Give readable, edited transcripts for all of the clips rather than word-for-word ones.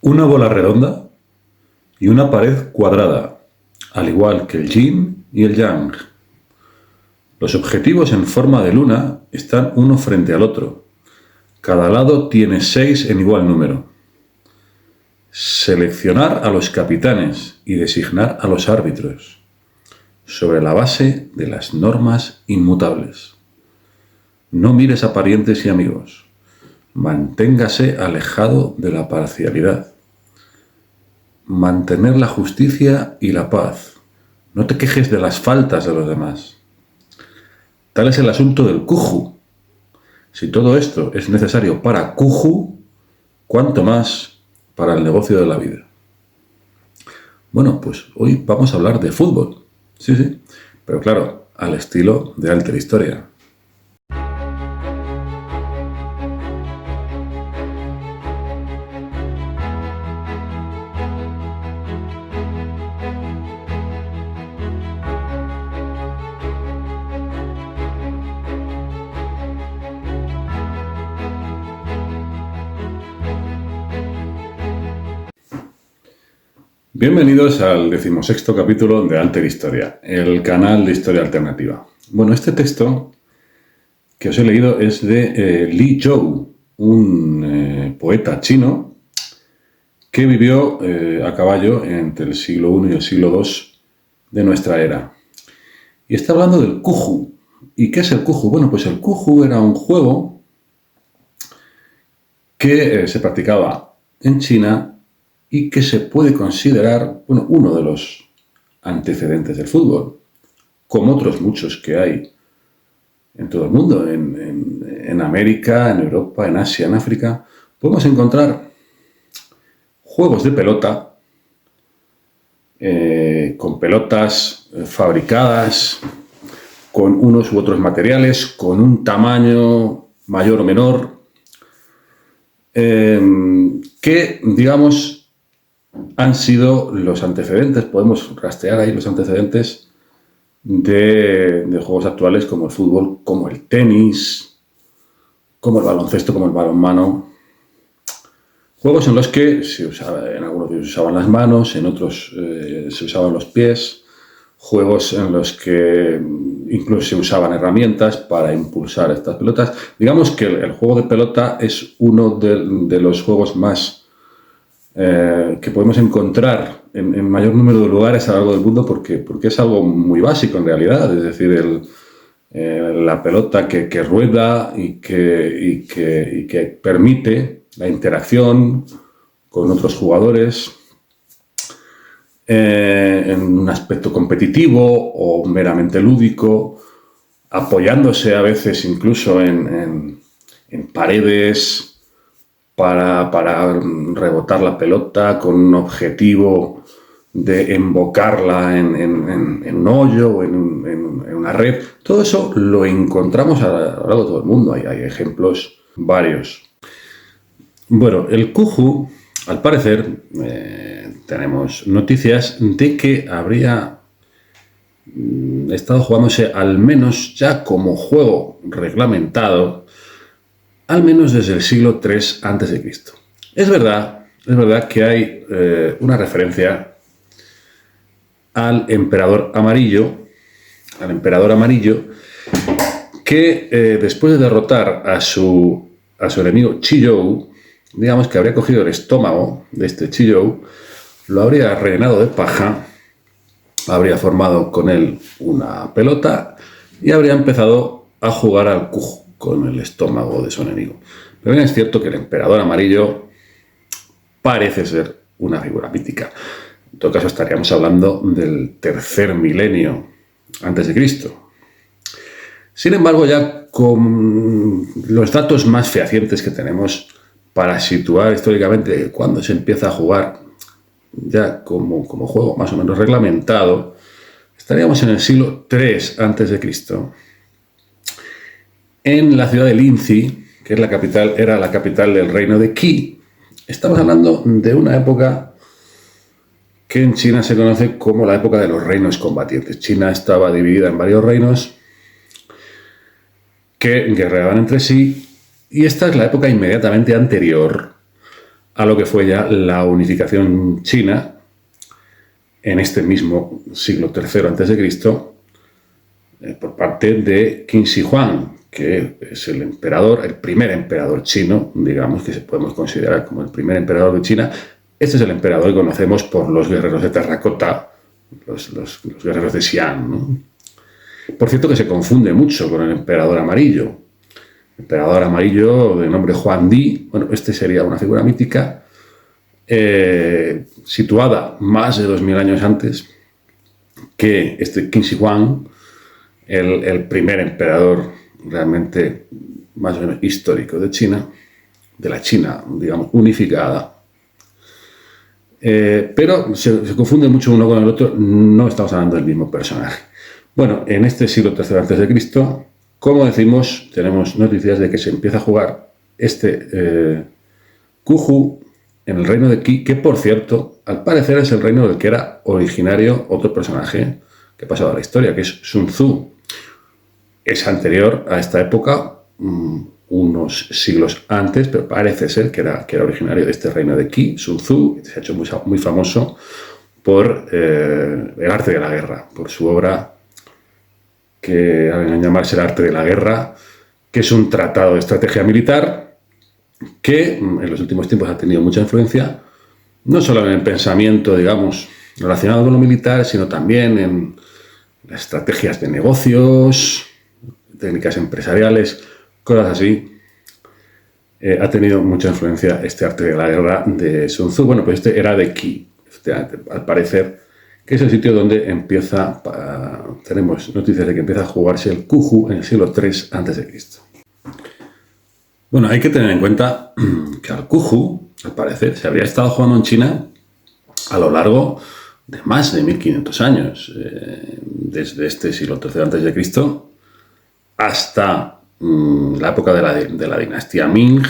una bola redonda y una pared cuadrada, al igual que el yin y el yang. Los objetivos en forma de luna están uno frente al otro. Cada lado tiene 6 en igual número. Seleccionar a los capitanes y designar a los árbitros, sobre la base de las normas inmutables. No mires a parientes y amigos. Manténgase alejado de la parcialidad. Mantener la justicia y la paz. No te quejes de las faltas de los demás. Tal es el asunto del Kuju. Si todo esto es necesario para Kuju, ¿cuánto más para el negocio de la vida? Bueno, pues hoy vamos a hablar de fútbol. Sí, pero claro, al estilo de Alter Historia. Bienvenidos al 16º capítulo de Alter Historia, el canal de historia alternativa. Bueno, este texto que os he leído es de Li Zhou, un poeta chino que vivió a caballo entre el siglo I y el siglo II de nuestra era. Y está hablando del Kuju. ¿Y qué es el Kuju? Bueno, pues el Kuju era un juego que se practicaba en China y que se puede considerar uno de los antecedentes del fútbol, como otros muchos que hay en todo el mundo, en América, en Europa, en Asia, en África. Podemos encontrar juegos de pelota, con pelotas fabricadas, con unos u otros materiales, con un tamaño mayor o menor, que, digamos, han sido los antecedentes, podemos rastrear ahí los antecedentes de juegos actuales como el fútbol, como el tenis, como el baloncesto, como el balonmano. Juegos en los que en algunos se usaban las manos, en otros se usaban los pies. Juegos en los que incluso se usaban herramientas para impulsar estas pelotas. Digamos que el juego de pelota es uno de los juegos más que podemos encontrar en mayor número de lugares a lo largo del mundo porque es algo muy básico en realidad, es decir, la pelota que rueda y que permite la interacción con otros jugadores en un aspecto competitivo o meramente lúdico, apoyándose a veces incluso en paredes para rebotar la pelota con un objetivo de embocarla en un hoyo o en una red. Todo eso lo encontramos a lo largo de todo el mundo. Hay ejemplos varios. Bueno, el Kuju, al parecer, tenemos noticias de que habría estado jugándose al menos ya como juego reglamentado al menos desde el siglo III a.C. Es verdad que hay una referencia al emperador amarillo, que después de derrotar a su enemigo Qizhou, digamos que habría cogido el estómago de este Qizhou, lo habría rellenado de paja, habría formado con él una pelota y habría empezado a jugar al Kuju con el estómago de su enemigo. Pero bien es cierto que el emperador amarillo parece ser una figura mítica. En todo caso estaríamos hablando del tercer milenio antes de Cristo. Sin embargo, ya con los datos más fehacientes que tenemos para situar históricamente cuándo se empieza a jugar ya como juego más o menos reglamentado, estaríamos en el siglo III a.C., en la ciudad de Linzi, que es era la capital del reino de Qi. Estamos hablando de una época que en China se conoce como la época de los reinos combatientes. China estaba dividida en varios reinos que guerreaban entre sí, y esta es la época inmediatamente anterior a lo que fue ya la unificación china en este mismo siglo III a.C. Por parte de Qin Shi Huang, que es el emperador, el primer emperador chino, digamos, que se podemos considerar como el primer emperador de China. Este es el emperador que conocemos por los guerreros de terracota, los guerreros de Xi'an, ¿no? Por cierto, que se confunde mucho con el emperador amarillo. El emperador amarillo, de nombre Huang Di, bueno, este sería una figura mítica, situada más de 2000 años antes que este Qin Shi Huang, el primer emperador realmente más o menos histórico de China, de la China, digamos, unificada. Pero se confunde mucho uno con el otro, no estamos hablando del mismo personaje. Bueno, en este siglo III a.C., como decimos, tenemos noticias de que se empieza a jugar este Cuju en el reino de Qi, que por cierto, al parecer es el reino del que era originario otro personaje que ha pasado a la historia, que es Sun Tzu. Es anterior a esta época, unos siglos antes, pero parece ser que era originario de este reino de Qi, Sun Tzu, que se ha hecho muy famoso por el arte de la guerra, por su obra que a llamarse el arte de la guerra, que es un tratado de estrategia militar que en los últimos tiempos ha tenido mucha influencia, no solo en el pensamiento, digamos, relacionado con lo militar, sino también en las estrategias de negocios, técnicas empresariales, cosas así. Ha tenido mucha influencia este arte de la guerra de Sun Tzu. Bueno, pues este era de Qi, al parecer, que es el sitio donde tenemos noticias de que empieza a jugarse el Cuju en el siglo III a.C. Bueno, hay que tener en cuenta que al Cuju, al parecer, se habría estado jugando en China a lo largo de más de 1500 años, desde este siglo III a.C. hasta la época de la dinastía Ming,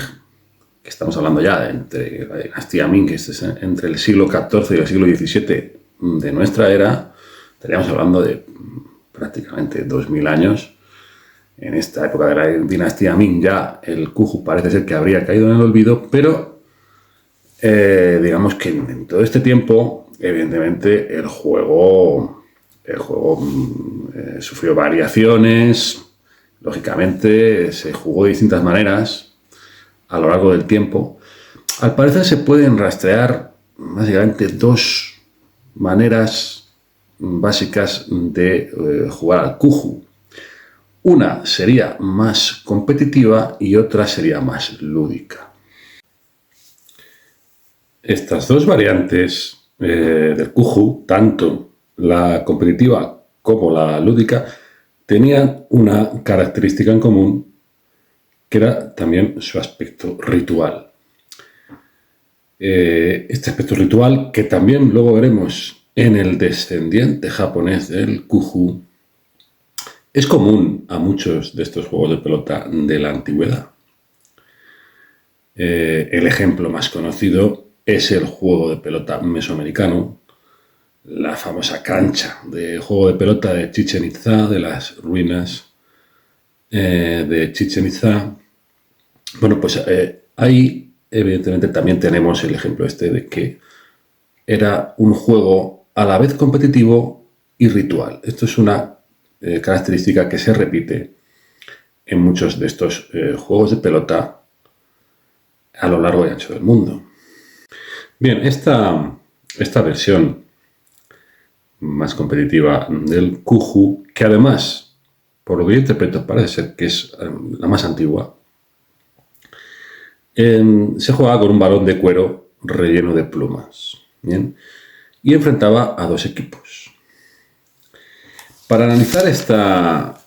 que estamos hablando ya entre la dinastía Ming, que es entre el siglo XIV y el siglo XVII de nuestra era. Estaríamos hablando de prácticamente 2000 años. En esta época de la dinastía Ming ya el Cuju parece ser que habría caído en el olvido, pero digamos que en todo este tiempo, evidentemente, el juego sufrió variaciones. Lógicamente, se jugó de distintas maneras a lo largo del tiempo. Al parecer se pueden rastrear básicamente dos maneras básicas de jugar al Cuju. Una sería más competitiva y otra sería más lúdica. Estas dos variantes del Cuju, tanto la competitiva como la lúdica, tenían una característica en común, que era también su aspecto ritual. Este aspecto ritual, que también luego veremos en el descendiente japonés del Cuju, es común a muchos de estos juegos de pelota de la antigüedad. El ejemplo más conocido es el juego de pelota mesoamericano, la famosa cancha de juego de pelota de Chichén Itzá, de las ruinas de Chichén Itzá. Bueno, pues ahí evidentemente también tenemos el ejemplo este de que era un juego a la vez competitivo y ritual. Esto es una característica que se repite en muchos de estos juegos de pelota a lo largo y ancho del mundo. Bien, esta versión más competitiva del Cuju, que además, por lo que yo interpreto, parece ser que es la más antigua, se jugaba con un balón de cuero relleno de plumas, ¿bien? Y enfrentaba a dos equipos. Para analizar esta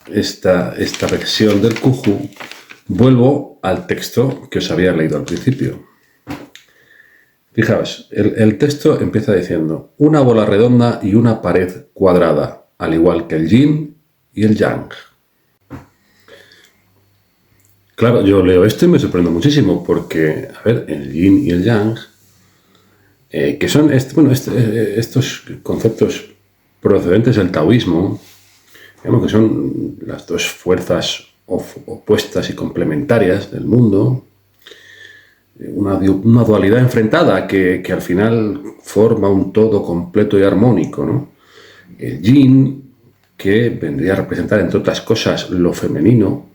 versión del Cuju, vuelvo al texto que os había leído al principio. Fijaos, el texto empieza diciendo: una bola redonda y una pared cuadrada, al igual que el yin y el yang. Claro, yo leo esto y me sorprendo muchísimo, porque, a ver, el yin y el yang, que son estos conceptos procedentes del taoísmo, digamos que son las dos fuerzas opuestas y complementarias del mundo. una dualidad enfrentada que al final forma un todo completo y armónico, ¿no? El yin, que vendría a representar, entre otras cosas, lo femenino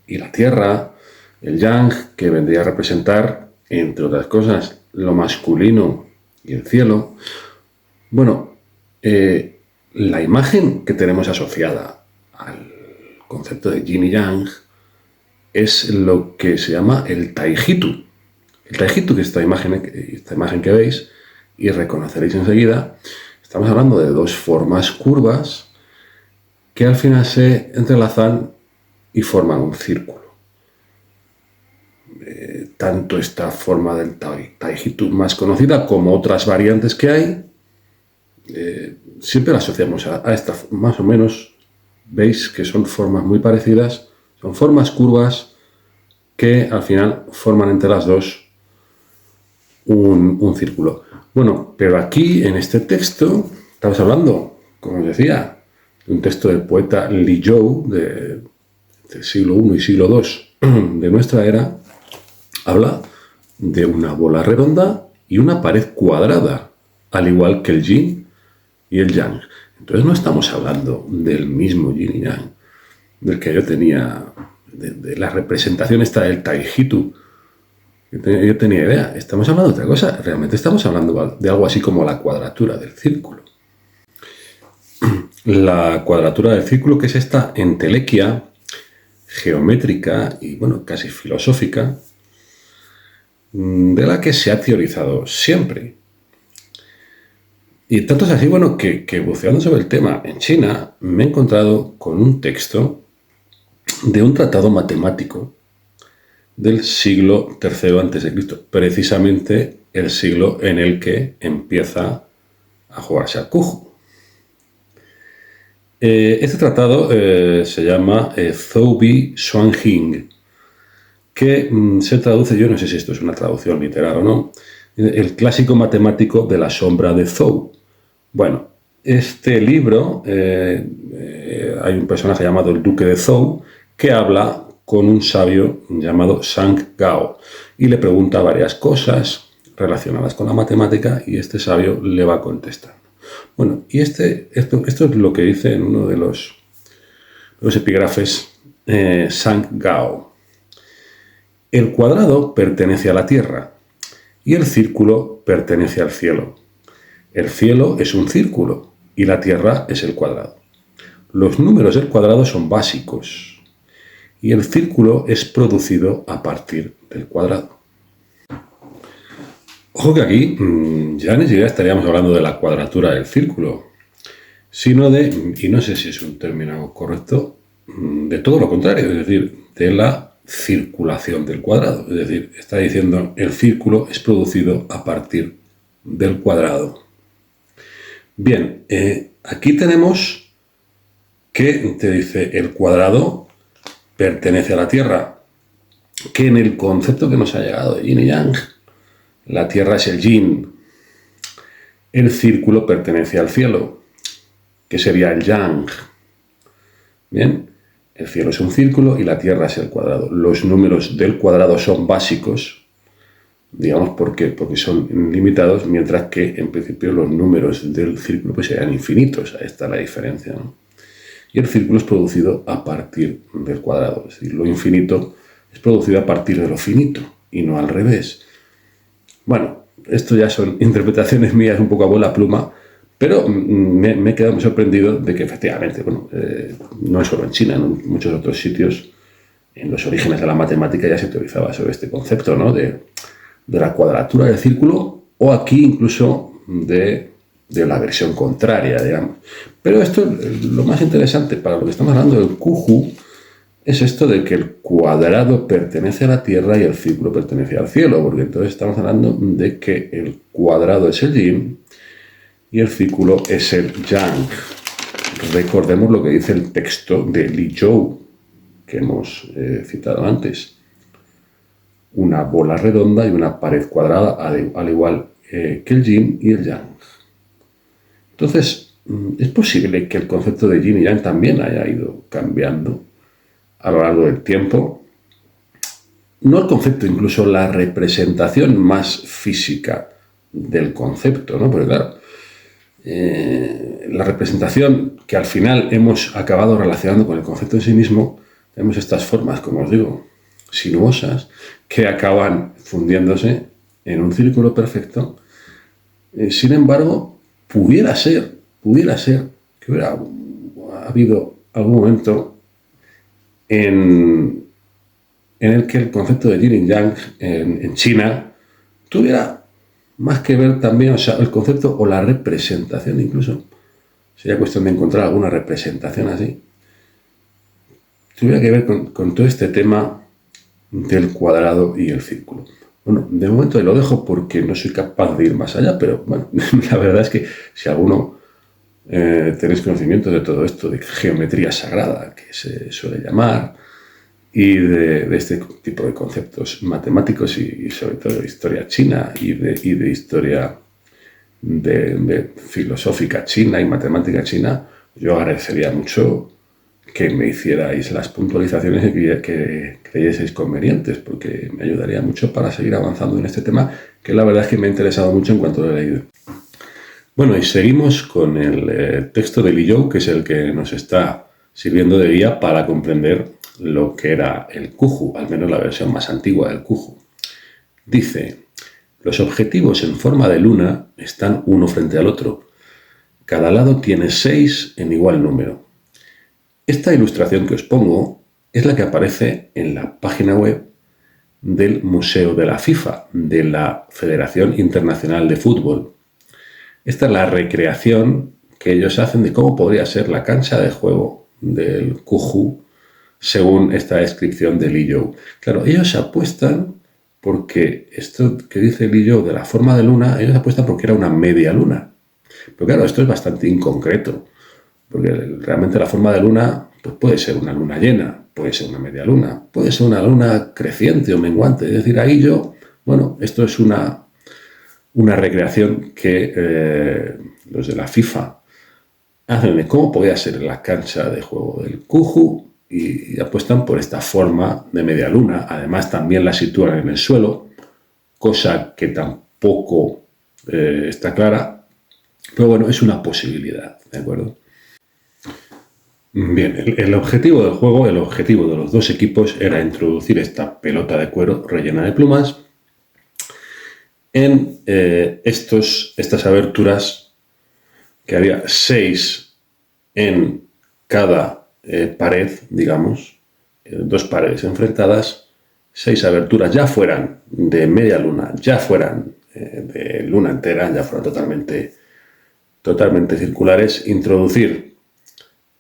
y la tierra. El yang, que vendría a representar, entre otras cosas, lo masculino y el cielo. Bueno, la imagen que tenemos asociada al concepto de yin y yang es lo que se llama el taijitu. El taijitu, que es esta imagen que veis, y reconoceréis enseguida, estamos hablando de dos formas curvas que al final se entrelazan y forman un círculo. Tanto esta forma del taijitu más conocida como otras variantes que hay, siempre la asociamos a esta, más o menos, veis que son formas muy parecidas, son formas curvas que al final forman entre las dos un círculo. Bueno, pero aquí en este texto estamos hablando, como os decía, de un texto del poeta Li Zhou del siglo I y siglo II de nuestra era. Habla de una bola redonda y una pared cuadrada, al igual que el yin y el yang. Entonces no estamos hablando del mismo yin y yang, del que yo tenía, de la representación esta del taijitu. Yo tenía idea. Estamos hablando de otra cosa. Realmente estamos hablando de algo así como la cuadratura del círculo. La cuadratura del círculo, que es esta entelequia geométrica y, bueno, casi filosófica, de la que se ha teorizado siempre. Y tanto es así, bueno, que buceando sobre el tema en China, me he encontrado con un texto de un tratado matemático del siglo III a.C., precisamente el siglo en el que empieza a jugarse al Cuju. Este tratado se llama Zhou-Bi Xuanjing, que se traduce, yo no sé si esto es una traducción literal o no, el clásico matemático de la sombra de Zhou. Bueno, este libro, hay un personaje llamado el Duque de Zhou que habla con un sabio llamado Zhang Gao y le pregunta varias cosas relacionadas con la matemática y este sabio le va contestando. Bueno, y esto es lo que dice en uno de los epígrafes Zhang Gao. El cuadrado pertenece a la tierra y el círculo pertenece al cielo. El cielo es un círculo y la tierra es el cuadrado. Los números del cuadrado son básicos y el círculo es producido a partir del cuadrado. Ojo que aquí ya ni siquiera estaríamos hablando de la cuadratura del círculo, sino de, y no sé si es un término correcto, de todo lo contrario, es decir, de la circulación del cuadrado. Es decir, está diciendo el círculo es producido a partir del cuadrado. Bien, aquí tenemos que te dice el cuadrado pertenece a la Tierra, que en el concepto que nos ha llegado de yin y yang, la Tierra es el yin, el círculo pertenece al cielo, que sería el yang. Bien, el cielo es un círculo y la Tierra es el cuadrado. Los números del cuadrado son básicos, digamos, porque son limitados, mientras que en principio los números del círculo pues serían infinitos. Ahí está la diferencia, ¿no? Y el círculo es producido a partir del cuadrado, es decir, lo infinito es producido a partir de lo finito y no al revés. Bueno, esto ya son interpretaciones mías un poco a bola pluma, pero me he quedado muy sorprendido de que efectivamente, bueno, no es solo en China, en muchos otros sitios, en los orígenes de la matemática ya se teorizaba sobre este concepto, ¿no? de la cuadratura del círculo, o aquí incluso de la versión contraria, digamos. Pero esto, lo más interesante para lo que estamos hablando del Cuju, es esto de que el cuadrado pertenece a la Tierra y el círculo pertenece al cielo, porque entonces estamos hablando de que el cuadrado es el yin y el círculo es el yang. Recordemos lo que dice el texto de Li Zhou, que hemos citado antes. Una bola redonda y una pared cuadrada, al igual que el yin y el yang. Entonces, es posible que el concepto de yin y yang también haya ido cambiando a lo largo del tiempo. no el concepto, incluso la representación más física del concepto, ¿no? Porque claro, la representación que al final hemos acabado relacionando con el concepto en sí mismo, tenemos estas formas, como os digo, sinuosas, que acaban fundiéndose en un círculo perfecto. Sin embargo, pudiera ser que hubiera habido algún momento en el que el concepto de yin y yang en China tuviera más que ver también, o sea, el concepto o la representación incluso, sería cuestión de encontrar alguna representación así, tuviera que ver con todo este tema del cuadrado y el círculo. Bueno, de momento lo dejo porque no soy capaz de ir más allá, pero bueno, la verdad es que si alguno tenéis conocimiento de todo esto, de geometría sagrada, que se suele llamar, y de este tipo de conceptos matemáticos y sobre todo de historia china y de historia de filosófica china y matemática china, yo agradecería mucho que me hicierais las puntualizaciones que creyeseis convenientes, porque me ayudaría mucho para seguir avanzando en este tema, que la verdad es que me ha interesado mucho en cuanto lo he leído. Bueno, y seguimos con el texto de Li You, que es el que nos está sirviendo de guía para comprender lo que era el Cuju, al menos la versión más antigua del Cuju. Dice: los objetivos en forma de luna están uno frente al otro. Cada lado tiene 6 en igual número. Esta ilustración que os pongo es la que aparece en la página web del Museo de la FIFA, de la Federación Internacional de Fútbol. Esta es la recreación que ellos hacen de cómo podría ser la cancha de juego del Cuju según esta descripción de Li You. Claro, ellos apuestan porque esto que dice Li You de la forma de luna, ellos apuestan porque era una media luna. Pero claro, esto es bastante inconcreto, porque realmente la forma de luna pues puede ser una luna llena, puede ser una media luna, puede ser una luna creciente o menguante. Es decir, ahí bueno, esto es una recreación que los de la FIFA hacen de cómo podía ser la cancha de juego del Cuju y apuestan por esta forma de media luna. Además, también la sitúan en el suelo, cosa que tampoco está clara, pero bueno, es una posibilidad, ¿de acuerdo? Bien, el objetivo del juego, el objetivo de los dos equipos era introducir esta pelota de cuero rellena de plumas en estas aberturas, que había 6 en cada pared, digamos, 2 paredes enfrentadas, 6 aberturas, ya fueran de media luna, ya fueran de luna entera, ya fueran totalmente circulares, introducir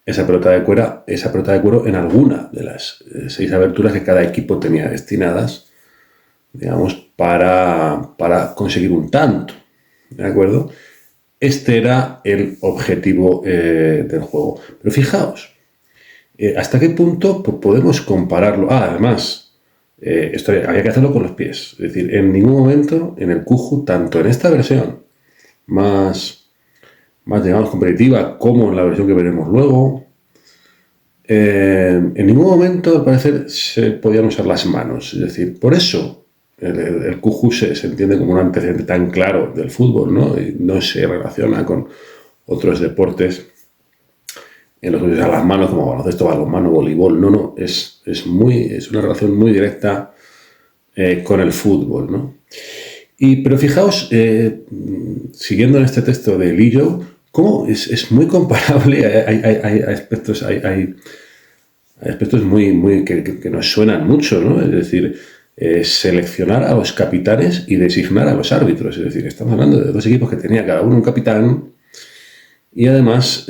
esa pelota de cuero en alguna de las 6 aberturas que cada equipo tenía destinadas, digamos, para conseguir un tanto, ¿de acuerdo? Este era el objetivo del juego. Pero fijaos, ¿hasta qué punto podemos compararlo? Además, esto había que hacerlo con los pies. Es decir, en ningún momento en el Cuju, tanto en esta versión más digamos, competitiva, como en la versión que veremos luego, en ningún momento, al parecer, se podían usar las manos. Es decir, por eso el Cuju se entiende como un antecedente tan claro del fútbol, ¿no? Y no se relaciona con otros deportes en los que usan las manos, como baloncesto, balonmano, voleibol. No, es una relación muy directa con el fútbol, ¿no? Pero fijaos, siguiendo en este texto de Li You, cómo es muy comparable. Hay aspectos, hay aspectos muy que nos suenan mucho, ¿no? Es decir, seleccionar a los capitanes y designar a los árbitros. Es decir, estamos hablando de 2 equipos que tenía cada uno un capitán y además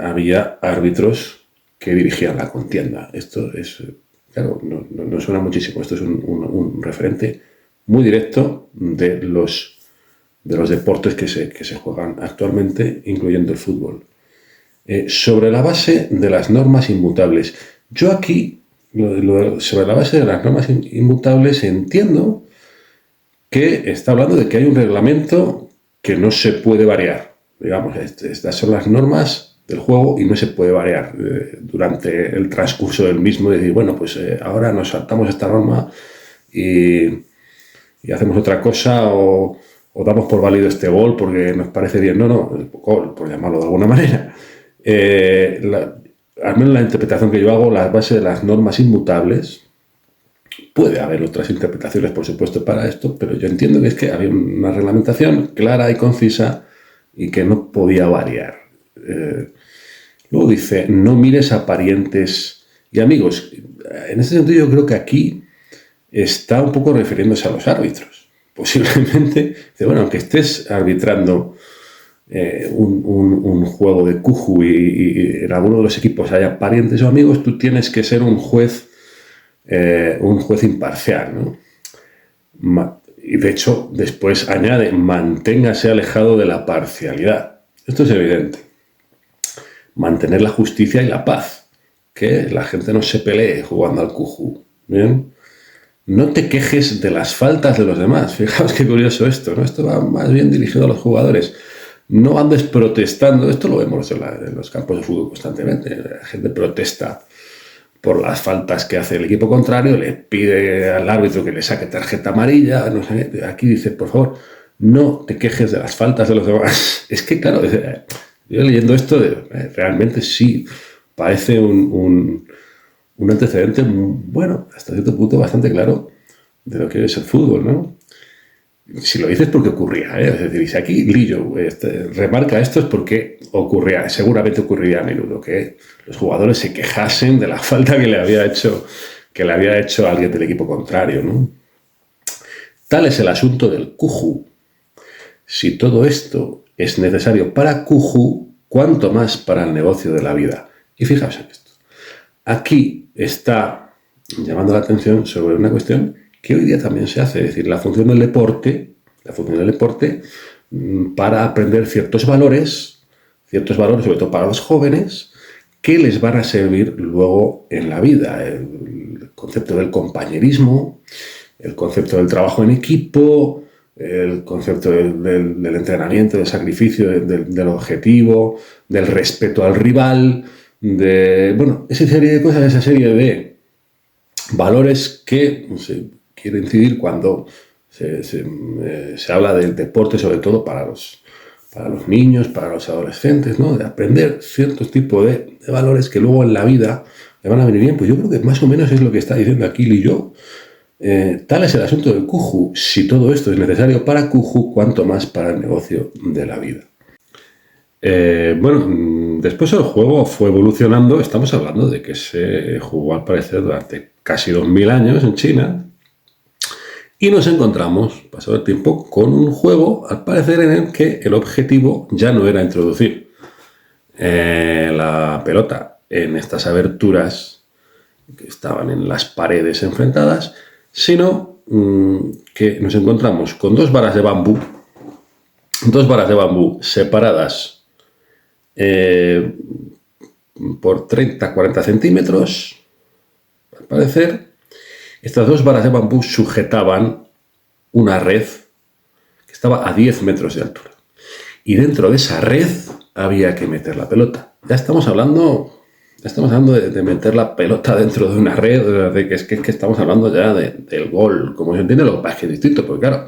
había árbitros que dirigían la contienda. Esto es, claro, no suena muchísimo. Esto es un referente muy directo de los deportes que se juegan actualmente, incluyendo el fútbol. Sobre la base de las normas inmutables. Yo aquí, sobre la base de las normas inmutables, entiendo que está hablando de que hay un reglamento que no se puede variar. Digamos, estas son las normas del juego y no se puede variar durante el transcurso del mismo. Decir, bueno, pues ahora nos saltamos esta norma y hacemos otra cosa o damos por válido este gol porque nos parece bien. No, el gol, por llamarlo de alguna manera. Al menos la interpretación que yo hago, la base de las normas inmutables. Puede haber otras interpretaciones, por supuesto, para esto, pero yo entiendo que es que había una reglamentación clara y concisa y que no podía variar. Luego dice, no mires a parientes y amigos. En ese sentido yo creo que aquí está un poco refiriéndose a los árbitros. Posiblemente, bueno, aunque estés arbitrando un juego de cuju y en alguno de los equipos haya parientes o amigos, tú tienes que ser un juez imparcial, ¿no? Y de hecho, después añade, manténgase alejado de la parcialidad. Esto es evidente. Mantener la justicia y la paz. Que la gente no se pelee jugando al cujú. ¿Bien? No te quejes de las faltas de los demás. Fijaos qué curioso esto, ¿no? Esto va más bien dirigido a los jugadores. No andes protestando. Esto lo vemos en los campos de fútbol constantemente. La gente protesta por las faltas que hace el equipo contrario, le pide al árbitro que le saque tarjeta amarilla, no sé. Aquí dice, por favor, no te quejes de las faltas de los demás. Es que, claro, yo leyendo esto, realmente sí parece un antecedente, bueno, hasta cierto punto bastante claro de lo que es el fútbol, ¿no? Si lo dices porque ocurría, es decir, si aquí Lillo remarca esto es porque ocurría, seguramente ocurriría a menudo, que los jugadores se quejasen de la falta que le había hecho alguien del equipo contrario, ¿no? Tal es el asunto del cujú. Si todo esto es necesario para cujú, cuánto más para el negocio de la vida. Y fijaos en esto. Aquí está llamando la atención sobre una cuestión que hoy día también se hace, es decir, la función del deporte para aprender ciertos valores, sobre todo para los jóvenes, que les van a servir luego en la vida. El concepto del compañerismo, el concepto del trabajo en equipo, el concepto del entrenamiento, del sacrificio, del objetivo, del respeto al rival, esa serie de cosas, esa serie de valores que se quiere incidir cuando se habla del deporte, sobre todo para los niños, para los adolescentes, ¿no? De aprender ciertos tipos de valores que luego en la vida le van a venir bien. Pues yo creo que más o menos es lo que está diciendo aquí Lillo. Tal es el asunto del cujú. Si todo esto es necesario para cujú, cuánto más para el negocio de la vida. Después el juego fue evolucionando. Estamos hablando de que se jugó al parecer durante casi 2000 años en China. Y nos encontramos, pasado el tiempo, con un juego, al parecer, en el que el objetivo ya no era introducir la pelota en estas aberturas que estaban en las paredes enfrentadas, sino que nos encontramos con dos varas de bambú separadas por 30-40 centímetros, al parecer. Estas dos varas de bambú sujetaban una red que estaba a 10 metros de altura. Y dentro de esa red había que meter la pelota. Ya estamos hablando de meter la pelota dentro de una red, de que estamos hablando ya del gol. Como se entiende, lo que pasa es que es distinto, porque claro,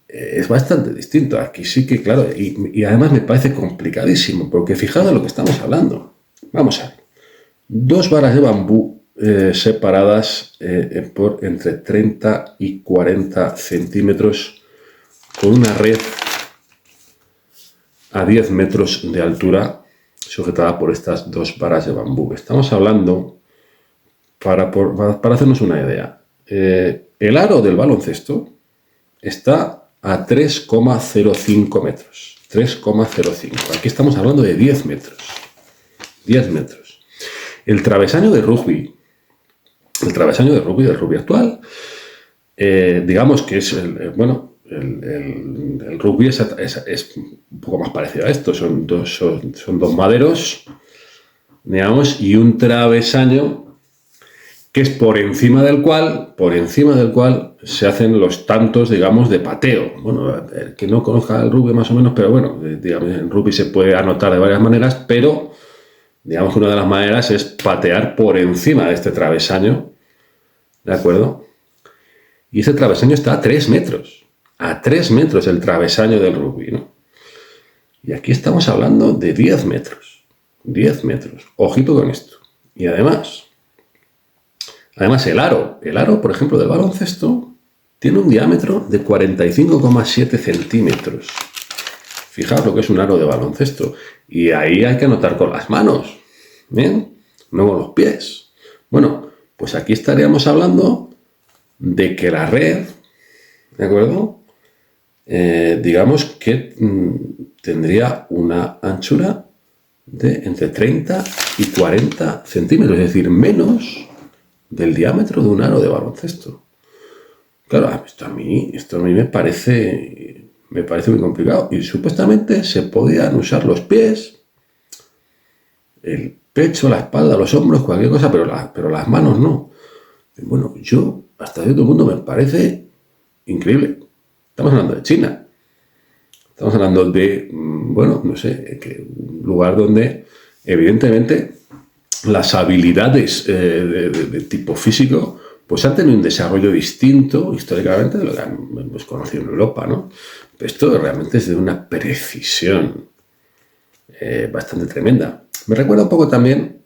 es bastante distinto. Aquí sí que, claro, y además me parece complicadísimo, porque fijaos en lo que estamos hablando. Vamos a ver. Dos varas de bambú separadas por entre 30 y 40 centímetros con una red a 10 metros de altura sujetada por estas dos varas de bambú. Estamos hablando, para hacernos una idea, el aro del baloncesto está a 3,05 metros. 3,05. Aquí estamos hablando de 10 metros. 10 metros. El travesaño de rugby, del rugby actual, digamos que es el rugby es un poco más parecido a esto. Son dos maderos, digamos, y un travesaño que es por encima del cual se hacen los tantos, digamos, de pateo. Bueno, el que no conozca el rugby más o menos, pero bueno, digamos, en rugby se puede anotar de varias maneras, pero digamos que una de las maneras es patear por encima de este travesaño, ¿de acuerdo? Y ese travesaño está a 3 metros. A 3 metros el travesaño del rugby, ¿no? Y aquí estamos hablando de 10 metros. 10 metros. Ojito con esto. Y además el aro, por ejemplo, del baloncesto, tiene un diámetro de 45,7 centímetros. Fijaos lo que es un aro de baloncesto. Y ahí hay que anotar con las manos. ¿Bien? No con los pies. Bueno, pues aquí estaríamos hablando de que la red, ¿de acuerdo? Digamos que tendría una anchura de entre 30 y 40 centímetros, es decir, menos del diámetro de un aro de baloncesto. Claro, esto a mí me parece muy complicado. Y supuestamente se podían usar los pies, el pecho, la espalda, los hombros, cualquier cosa, pero las manos no. Bueno, yo hasta cierto punto me parece increíble. Estamos hablando de China. Estamos hablando de, bueno, no sé, un lugar donde evidentemente las habilidades de tipo físico pues han tenido un desarrollo distinto históricamente de lo que hemos conocido en Europa, ¿no? Pero esto realmente es de una precisión bastante tremenda. Me recuerda un poco también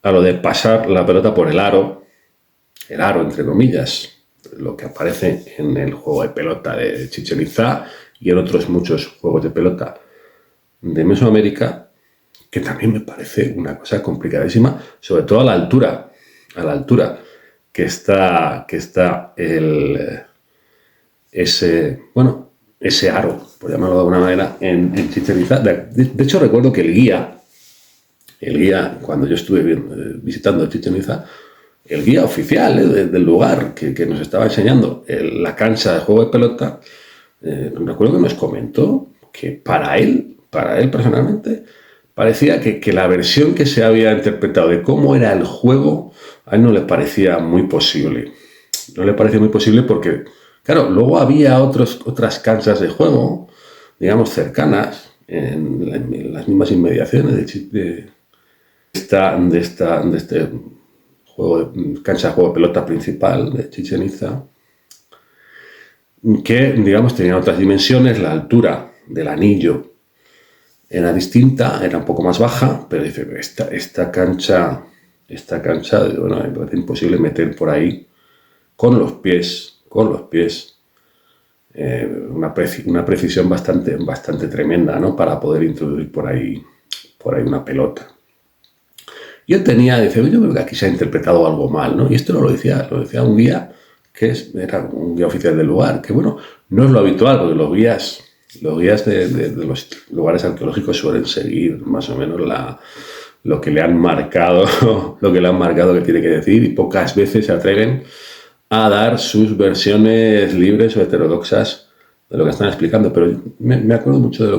a lo de pasar la pelota por el aro entre comillas, lo que aparece en el juego de pelota de Chichén Itzá y en otros muchos juegos de pelota de Mesoamérica, que también me parece una cosa complicadísima, sobre todo a la altura que está ese aro, por llamarlo de alguna manera, en Chichén Itzá. De hecho, recuerdo que el guía, cuando yo estuve visitando Chichén Itzá, el guía oficial del lugar que nos estaba enseñando la cancha de juego de pelota, recuerdo que nos comentó que para él personalmente, parecía que la versión que se había interpretado de cómo era el juego, a él no le parecía muy posible. No le parecía muy posible porque, claro, luego había otras canchas de juego, digamos, cercanas, en las mismas inmediaciones de este cancha de juego de pelota principal de Chichén Itzá, que, digamos, tenían otras dimensiones. La altura del anillo era distinta, era un poco más baja, pero dice, esta cancha, bueno, me parece imposible meter por ahí con los pies, una precisión bastante tremenda, ¿no? Para poder introducir por ahí una pelota. Y él dice, yo creo que aquí se ha interpretado algo mal, ¿no? Y esto lo decía un guía era un guía oficial del lugar, que bueno, no es lo habitual, porque los guías de los lugares arqueológicos suelen seguir más o menos lo que le han marcado, que tiene que decir, y pocas veces se atreven a dar sus versiones libres o heterodoxas de lo que están explicando. Pero me acuerdo mucho de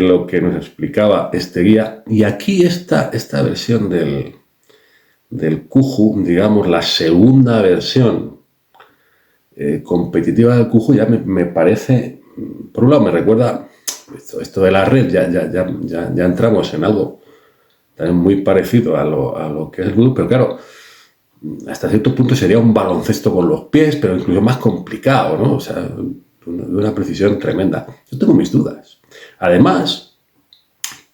lo que nos explicaba este guía. Y aquí esta versión del Kuju, digamos, la segunda versión competitiva del Kuju, ya me parece, por un lado me recuerda esto de la red, ya entramos en algo también muy parecido a lo que es el Kuju, pero claro, hasta cierto punto sería un baloncesto con los pies, pero incluso más complicado, ¿no? O sea, de una precisión tremenda. Yo tengo mis dudas. Además,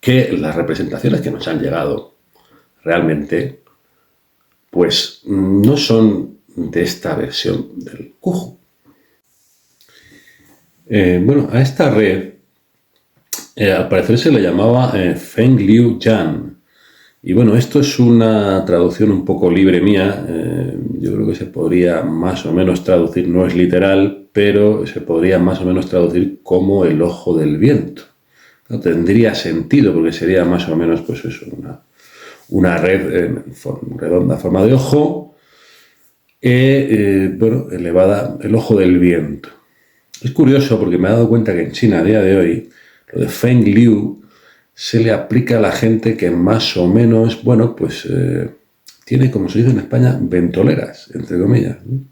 que las representaciones que nos han llegado realmente, pues no son de esta versión del Kuju. Bueno, a esta red, al parecer se le llamaba Feng Liu Yan. Y bueno, esto es una traducción un poco libre mía. Yo creo que se podría más o menos traducir, no es literal, pero se podría más o menos traducir como el ojo del viento. No tendría sentido, porque sería más o menos, pues eso, una red redonda, forma de ojo, elevada, el ojo del viento. Es curioso porque me he dado cuenta que en China a día de hoy lo de Feng Liu se le aplica a la gente que más o menos, bueno, pues tiene, como se dice en España, ventoleras, entre comillas, ¿no?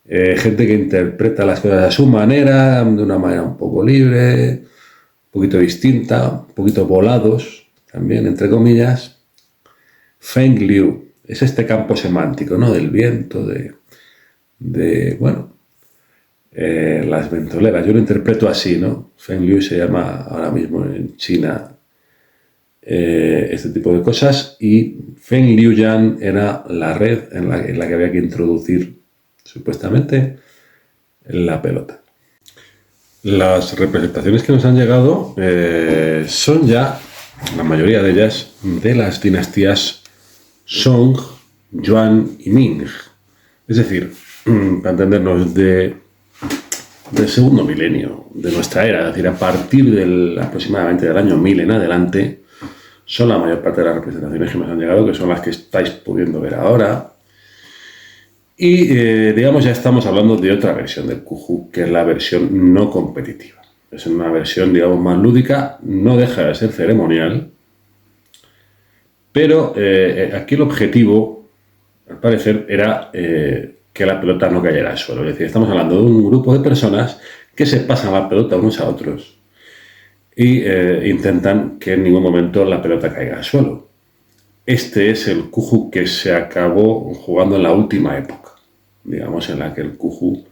Gente que interpreta las cosas a su manera, de una manera un poco libre, un poquito distinta, un poquito volados, también, entre comillas. Feng Liu es este campo semántico, ¿no? Del viento, bueno, las ventoleras. Yo lo interpreto así, ¿no? Feng Liu se llama ahora mismo en China este tipo de cosas, y Feng Liuyan era la red en la que había que introducir supuestamente la pelota. Las representaciones que nos han llegado son ya, la mayoría de ellas, de las dinastías Song, Yuan y Ming. Es decir, para entendernos, del segundo milenio de nuestra era, es decir, a partir aproximadamente del año 1000 en adelante, son la mayor parte de las representaciones que nos han llegado, que son las que estáis pudiendo ver ahora. Y, digamos, ya estamos hablando de otra versión del Kuju, que es la versión no competitiva. Es una versión, digamos, más lúdica, no deja de ser ceremonial, pero aquí el objetivo, al parecer, era que la pelota no cayera al suelo. Es decir, estamos hablando de un grupo de personas que se pasan la pelota unos a otros y intentan que en ningún momento la pelota caiga al suelo. Este es el Kuju que se acabó jugando en la última época, digamos, en la que el Kuju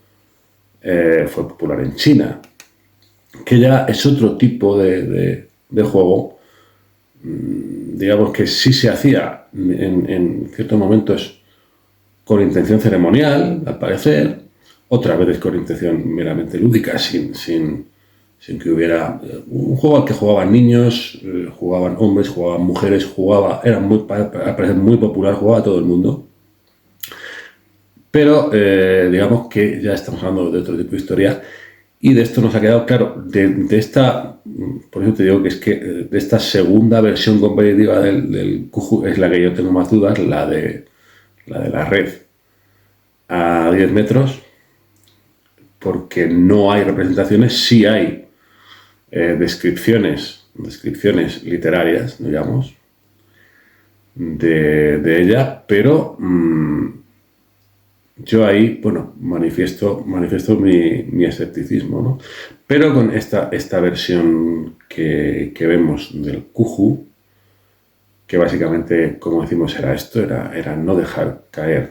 fue popular en China, que ya es otro tipo de juego, digamos, que sí se hacía en ciertos momentos con intención ceremonial, al parecer, otras veces con intención meramente lúdica, sin que hubiera un juego al que jugaban niños, jugaban hombres, jugaban mujeres, era al parecer muy popular, jugaba todo el mundo. Pero digamos que ya estamos hablando de otro tipo de historia, y de esto nos ha quedado claro, de esta, por eso te digo que es que de esta segunda versión competitiva del Kuju es la que yo tengo más dudas, la de la red a 10 metros, porque no hay representaciones, sí hay descripciones literarias, digamos, de ella, pero yo ahí, bueno, manifiesto mi escepticismo, ¿no? Pero con esta versión que vemos del Kuju, que básicamente, como decimos, era esto, era no dejar caer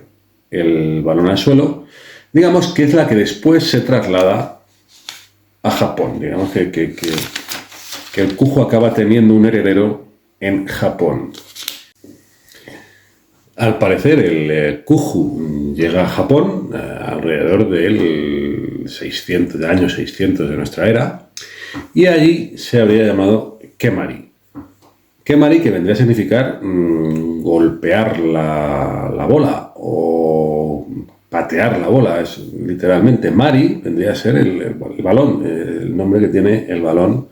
el balón al suelo, digamos que es la que después se traslada a Japón. Digamos que el Kuju acaba teniendo un heredero en Japón. Al parecer, el Kuju llega a Japón alrededor del año 600 de nuestra era, y allí se habría llamado Kemari. Kemari, que vendría a significar golpear la bola o patear la bola, es literalmente. Mari vendría a ser el balón, el nombre que tiene el balón.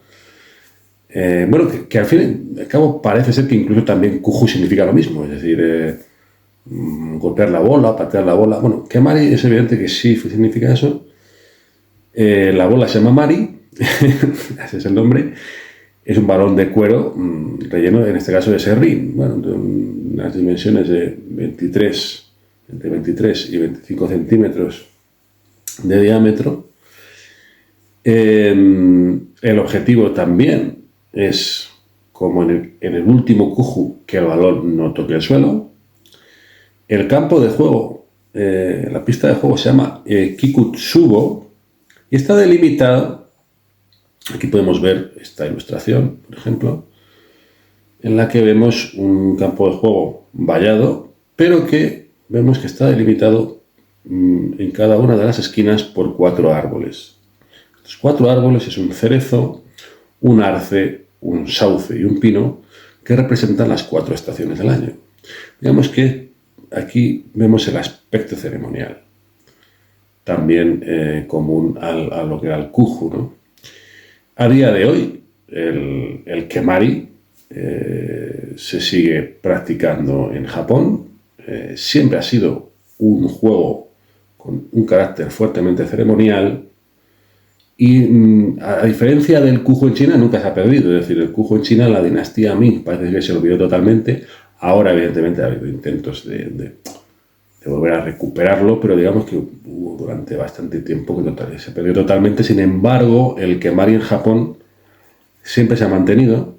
Bueno, que al fin y al cabo parece ser que incluso también Kuju significa lo mismo, es decir, golpear la bola, patear la bola. Bueno, que Mari es evidente que sí significa eso. La bola se llama Mari, ese es el nombre. Es un balón de cuero relleno, en este caso de serrín, bueno, de unas dimensiones de entre 23 y 25 centímetros de diámetro. El objetivo también es, como en el último Kuju, que el balón no toque el suelo. El campo de juego, la pista de juego se llama Kikutsubo y está delimitado. Aquí podemos ver esta ilustración, por ejemplo, en la que vemos un campo de juego vallado, pero que vemos que está delimitado en cada una de las esquinas por 4 árboles. Estos 4 árboles es un cerezo, un arce, un sauce y un pino, que representan las 4 estaciones del año. Digamos que aquí vemos el aspecto ceremonial, también común a lo que era el Kuju, ¿no? A día de hoy, el Kemari se sigue practicando en Japón. Siempre ha sido un juego con un carácter fuertemente ceremonial y, a diferencia del Kuju en China, nunca se ha perdido. Es decir, el Kuju en China, la dinastía Ming, parece que se olvidó totalmente. Ahora, evidentemente, ha habido intentos de volver a recuperarlo, pero digamos que hubo durante bastante tiempo que se perdió totalmente. Sin embargo, el Kemari en Japón siempre se ha mantenido,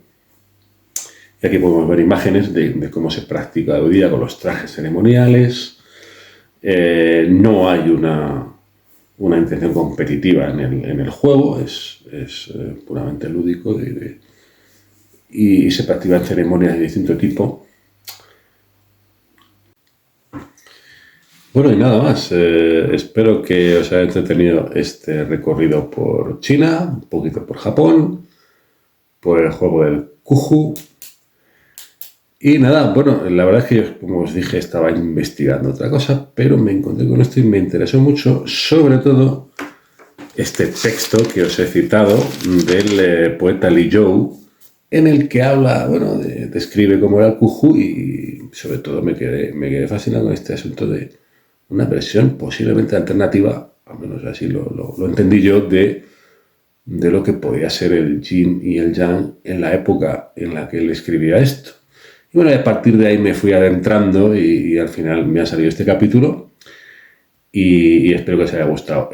y aquí podemos ver imágenes de cómo se practica hoy día con los trajes ceremoniales, No hay una intención competitiva en el juego, es puramente lúdico y se practican ceremonias de distinto tipo. Bueno, y nada más. Espero que os haya entretenido este recorrido por China, un poquito por Japón, por el juego del Kuju. Y nada, bueno, la verdad es que yo, como os dije, estaba investigando otra cosa, pero me encontré con esto y me interesó mucho, sobre todo este texto que os he citado del poeta Li Zhou, en el que habla, bueno, describe cómo era el Kuju y sobre todo me quedé fascinado con este asunto de una versión posiblemente alternativa, al menos así lo entendí yo, de lo que podía ser el yin y el yang en la época en la que él escribía esto. Y bueno, a partir de ahí me fui adentrando y al final me ha salido este capítulo y espero que os haya gustado.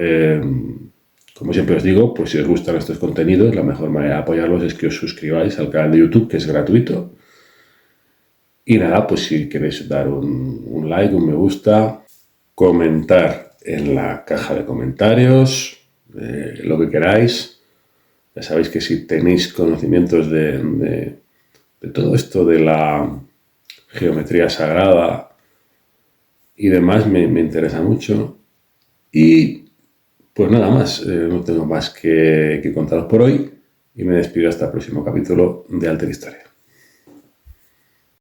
Como siempre os digo, pues si os gustan estos contenidos, la mejor manera de apoyarlos es que os suscribáis al canal de YouTube, que es gratuito. Y nada, pues si queréis dar un like, un me gusta, comentar en la caja de comentarios, lo que queráis. Ya sabéis que si tenéis conocimientos de todo esto de la geometría sagrada y demás, me interesa mucho. Y pues nada más, no tengo más que contaros por hoy y me despido hasta el próximo capítulo de Alter Historia.